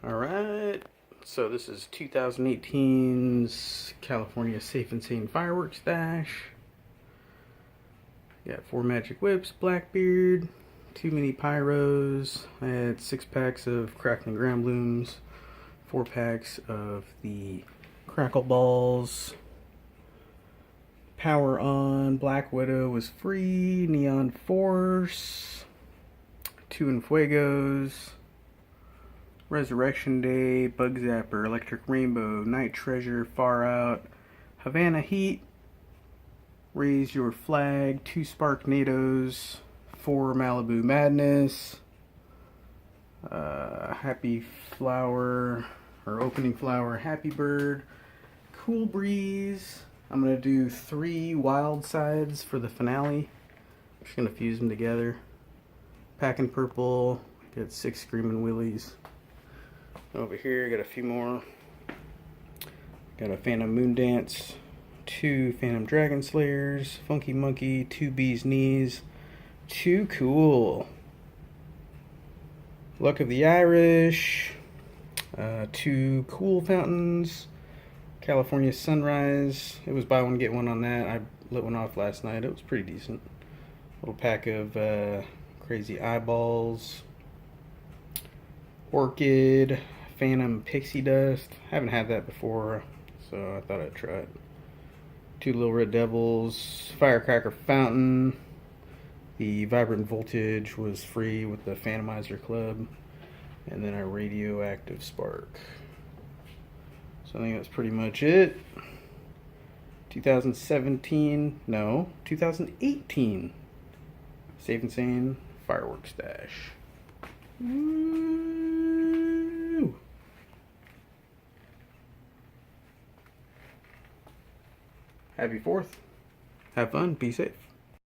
Alright, so this is 2018's California Safe and Sane Fireworks Stash. Got 4 Magic Whips, Blackbeard, 2 Mini Pyros. I had 6 packs of Crackling Ground Blooms, 4 packs of the Crackle Balls. Power On Black Widow was free, Neon Force, 2 Enfuegos, Resurrection Day, Bug Zapper, Electric Rainbow, Night Treasure, Far Out, Havana Heat, Raise Your Flag, 2 Sparknadoes, 4 Malibu Madness, Happy Flower, or Opening Flower, Happy Bird, Cool Breeze. I'm going to do 3 Wild Sides for the finale. I'm just going to fuse them together. Packing Purple, got 6 Screaming Willies. Over here, got a few more. Got a Phantom Moon Dance, 2 Phantom Dragon Slayers, Funky Monkey, 2 Bee's Knees, 2 Cool. Luck of the Irish, 2 Cool Fountains, California Sunrise. It was buy one, get one on that. I lit one off last night. It was pretty decent. Little pack of Crazy Eyeballs, Orchid, Phantom Pixie Dust. Haven't had that before, so I thought I'd try it. 2 Little Red Devils, Firecracker Fountain. The Vibrant Voltage was free with the Phantomizer Club. And then a Radioactive Spark. So I think that's pretty much it. 2018 Safe and Sane Fireworks Stash. Woo! Happy 4th. Have fun. Be safe.